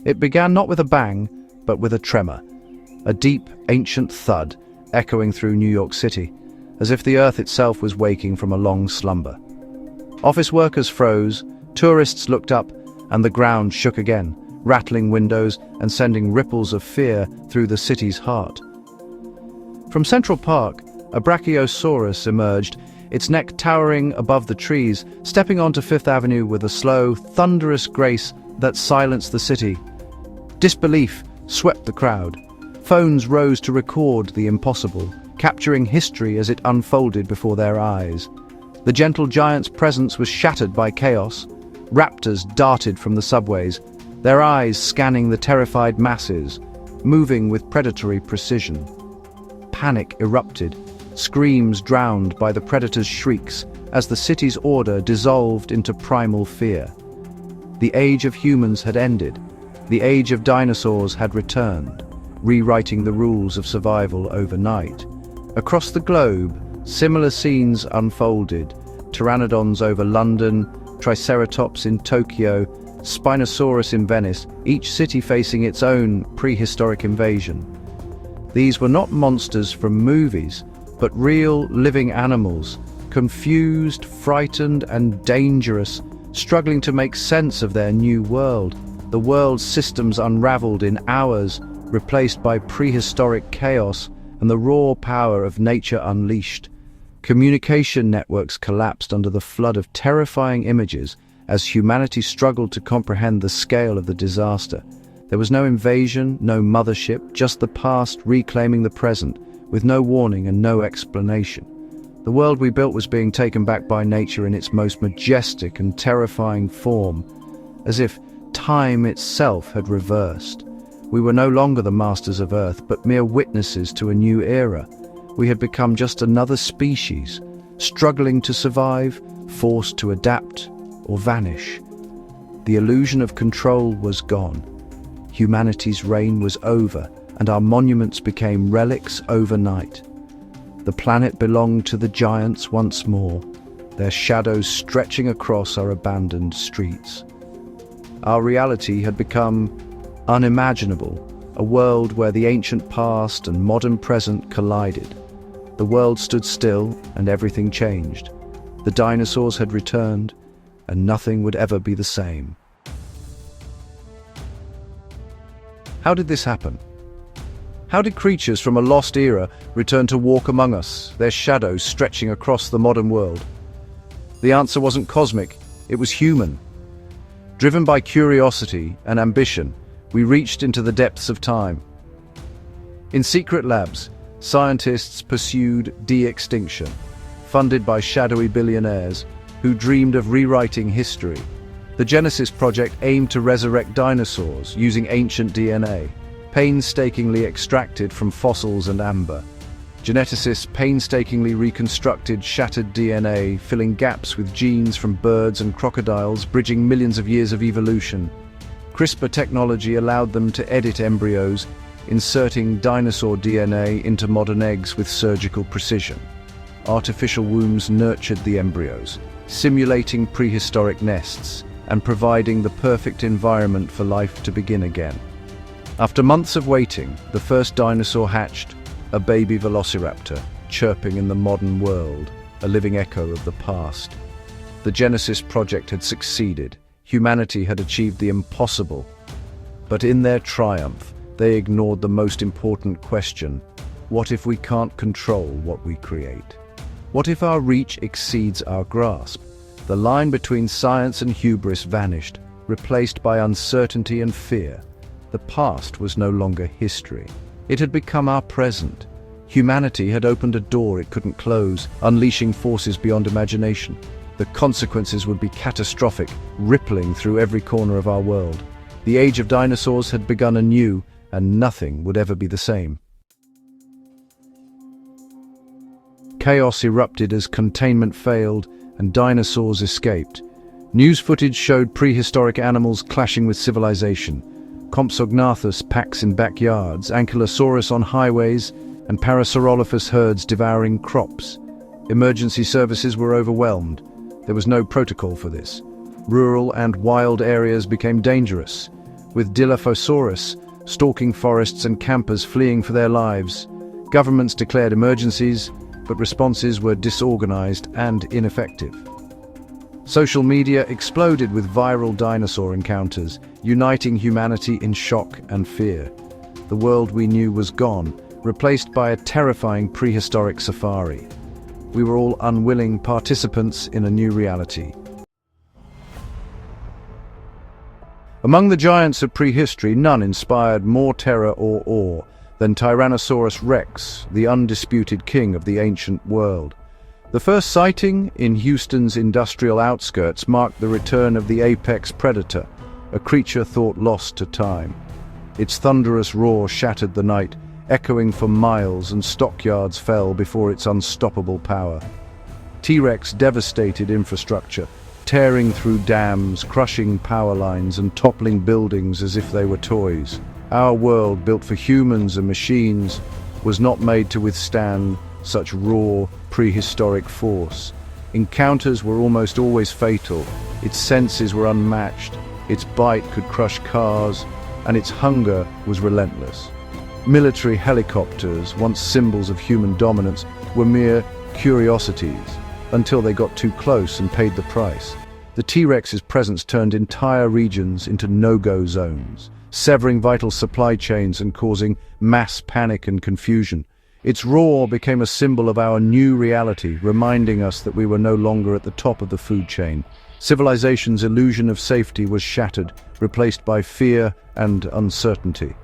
It began not with a bang, but with a tremor, a deep, ancient thud echoing through New York City, as if the earth itself was waking from a long slumber. Office workers froze, tourists looked up, and the ground shook again, rattling windows and sending ripples of fear through the city's heart. From Central Park, a brachiosaurus emerged, its neck towering above the trees, stepping onto Fifth Avenue with a slow, thunderous grace that silenced the city. Disbelief swept the crowd. Phones rose to record the impossible, capturing history as it unfolded before their eyes. The gentle giant's presence was shattered by chaos. Raptors darted from the subways, their eyes scanning the terrified masses, moving with predatory precision. Panic erupted, screams drowned by the predator's shrieks as the city's order dissolved into primal fear. The age of humans had ended. The age of dinosaurs had returned, rewriting the rules of survival overnight. Across the globe, similar scenes unfolded. Pteranodons over London, Triceratops in Tokyo, Spinosaurus in Venice, each city facing its own prehistoric invasion. These were not monsters from movies, but real, living animals, confused, frightened, and dangerous, struggling to make sense of their new world. The world's systems unraveled in hours, replaced by prehistoric chaos and the raw power of nature unleashed. Communication networks collapsed under the flood of terrifying images as humanity struggled to comprehend the scale of the disaster. There was no invasion, no mothership, just the past reclaiming the present, with no warning and no explanation. The world we built was being taken back by nature in its most majestic and terrifying form, as if time itself had reversed. We were no longer the masters of Earth, but mere witnesses to a new era. We had become just another species, struggling to survive, forced to adapt or vanish. The illusion of control was gone. Humanity's reign was over, and our monuments became relics overnight. The planet belonged to the giants once more, their shadows stretching across our abandoned streets. Our reality had become unimaginable, a world where the ancient past and modern present collided. The world stood still and everything changed. The dinosaurs had returned, and nothing would ever be the same. How did this happen? How did creatures from a lost era return to walk among us, their shadows stretching across the modern world? The answer wasn't cosmic, it was human. Driven by curiosity and ambition, we reached into the depths of time. In secret labs, scientists pursued de-extinction, funded by shadowy billionaires who dreamed of rewriting history. The Genesis project aimed to resurrect dinosaurs using ancient DNA, painstakingly extracted from fossils and amber. Geneticists painstakingly reconstructed shattered DNA, filling gaps with genes from birds and crocodiles, bridging millions of years of evolution. CRISPR technology allowed them to edit embryos, inserting dinosaur DNA into modern eggs with surgical precision. Artificial wombs nurtured the embryos, simulating prehistoric nests and providing the perfect environment for life to begin again. After months of waiting, the first dinosaur hatched, a baby velociraptor, chirping in the modern world, a living echo of the past. The Genesis project had succeeded. Humanity had achieved the impossible. But in their triumph, they ignored the most important question: what if we can't control what we create? What if our reach exceeds our grasp? The line between science and hubris vanished, replaced by uncertainty and fear. The past was no longer history. It had become our present. Humanity had opened a door it couldn't close, unleashing forces beyond imagination. The consequences would be catastrophic, rippling through every corner of our world. The age of dinosaurs had begun anew, and nothing would ever be the same. Chaos erupted as containment failed and dinosaurs escaped. News footage showed prehistoric animals clashing with civilization. Compsognathus packs in backyards, Ankylosaurus on highways, and Parasaurolophus herds devouring crops. Emergency services were overwhelmed. There was no protocol for this. Rural and wild areas became dangerous. with Dilophosaurus stalking forests and campers fleeing for their lives. Governments declared emergencies, but responses were disorganized and ineffective. Social media exploded with viral dinosaur encounters, uniting humanity in shock and fear. The world we knew was gone, replaced by a terrifying prehistoric safari. We were all unwilling participants in a new reality. Among the giants of prehistory, none inspired more terror or awe than Tyrannosaurus rex, the undisputed king of the ancient world. The first sighting in Houston's industrial outskirts marked the return of the apex predator, a creature thought lost to time. Its thunderous roar shattered the night, echoing for miles, and stockyards fell before its unstoppable power. T-Rex devastated infrastructure, tearing through dams, crushing power lines, and toppling buildings as if they were toys. Our world, built for humans and machines, was not made to withstand such raw, prehistoric force. Encounters were almost always fatal. Its senses were unmatched, its bite could crush cars, and its hunger was relentless. Military helicopters, once symbols of human dominance, were mere curiosities until they got too close and paid the price. The T-Rex's presence turned entire regions into no-go zones, severing vital supply chains and causing mass panic and confusion. Its roar became a symbol of our new reality, reminding us that we were no longer at the top of the food chain. Civilization's illusion of safety was shattered, replaced by fear and uncertainty.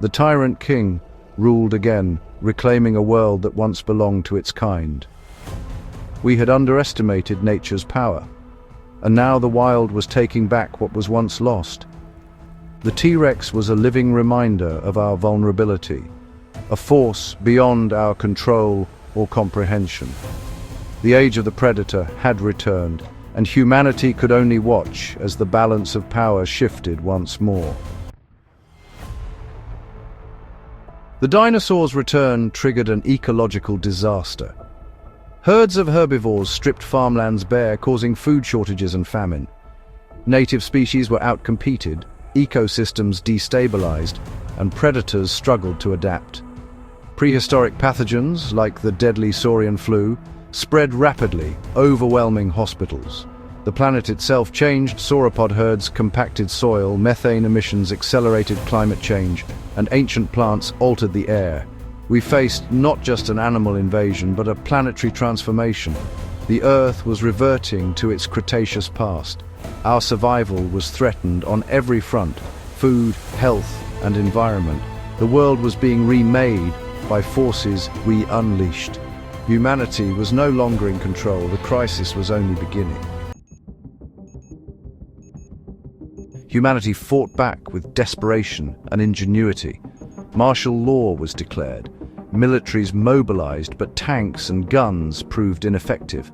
The Tyrant King ruled again, reclaiming a world that once belonged to its kind. We had underestimated nature's power, and now the wild was taking back what was once lost. The T-Rex was a living reminder of our vulnerability, a force beyond our control or comprehension. The age of the predator had returned, and humanity could only watch as the balance of power shifted once more. The dinosaurs' return triggered an ecological disaster. Herds of herbivores stripped farmlands bare, causing food shortages and famine. Native species were outcompeted, ecosystems destabilized, and predators struggled to adapt. Prehistoric pathogens, like the deadly saurian flu, spread rapidly, overwhelming hospitals. The planet itself changed, sauropod herds compacted soil, methane emissions accelerated climate change, and ancient plants altered the air. We faced not just an animal invasion, but a planetary transformation. The Earth was reverting to its Cretaceous past. Our survival was threatened on every front: food, health, and environment. The world was being remade by forces we unleashed. Humanity was no longer in control. The crisis was only beginning. Humanity fought back with desperation and ingenuity. Martial law was declared. Militaries mobilized, but tanks and guns proved ineffective.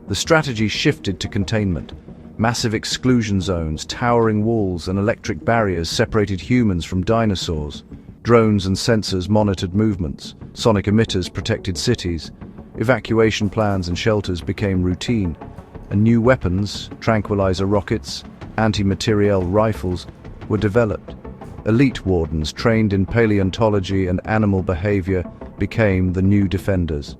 The strategy shifted to containment. Massive exclusion zones, towering walls, and electric barriers separated humans from dinosaurs. Drones and sensors monitored movements. Sonic emitters protected cities. Evacuation plans and shelters became routine. And new weapons, tranquilizer rockets, anti-materiel rifles, were developed. Elite wardens trained in paleontology and animal behavior became the new defenders.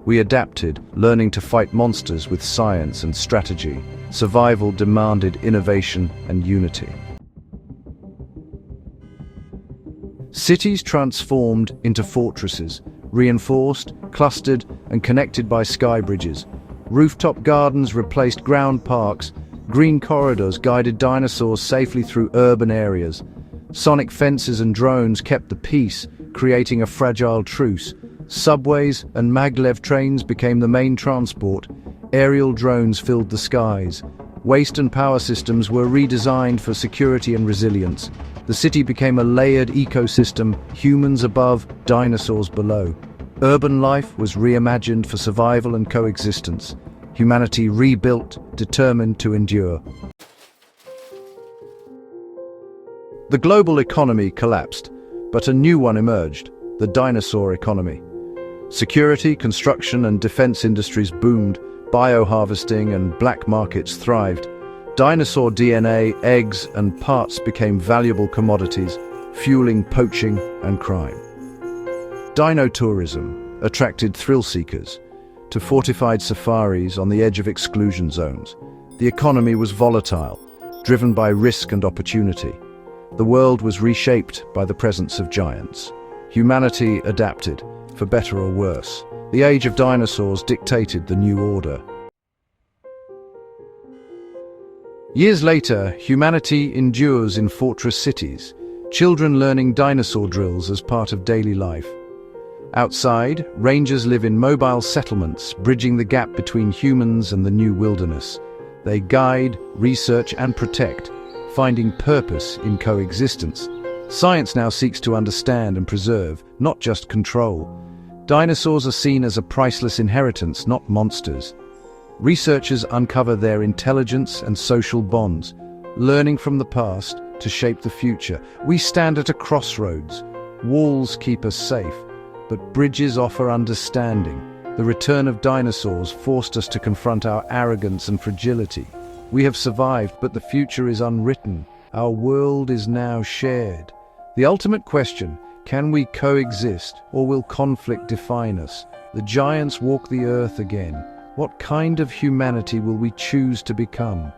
We adapted, learning to fight monsters with science and strategy. Survival demanded innovation and unity. Cities transformed into fortresses, reinforced, clustered, and connected by sky bridges. Rooftop gardens replaced ground parks. Green corridors guided dinosaurs safely through urban areas. Sonic fences and drones kept the peace, creating a fragile truce. Subways and maglev trains became the main transport. Aerial drones filled the skies. Waste and power systems were redesigned for security and resilience. The city became a layered ecosystem, humans above, dinosaurs below. Urban life was reimagined for survival and coexistence. Humanity rebuilt, determined to endure. The global economy collapsed, but a new one emerged: the dinosaur economy. Security, construction, and defense industries boomed. Bioharvesting and black markets thrived. Dinosaur DNA, eggs, and parts became valuable commodities, fueling poaching and crime. Dino tourism attracted thrill seekers to fortified safaris on the edge of exclusion zones. The economy was volatile, driven by risk and opportunity. The world was reshaped by the presence of giants. Humanity adapted, for better or worse. The age of dinosaurs dictated the new order. Years later, humanity endures in fortress cities, children learning dinosaur drills as part of daily life. Outside, rangers live in mobile settlements, bridging the gap between humans and the new wilderness. They guide, research, and protect, finding purpose in coexistence. Science now seeks to understand and preserve, not just control. Dinosaurs are seen as a priceless inheritance, not monsters. Researchers uncover their intelligence and social bonds, learning from the past to shape the future. We stand at a crossroads. Walls keep us safe, but bridges offer understanding. The return of dinosaurs forced us to confront our arrogance and fragility. We have survived, but the future is unwritten. Our world is now shared. The ultimate question: can we coexist, or will conflict define us? The giants walk the earth again. What kind of humanity will we choose to become?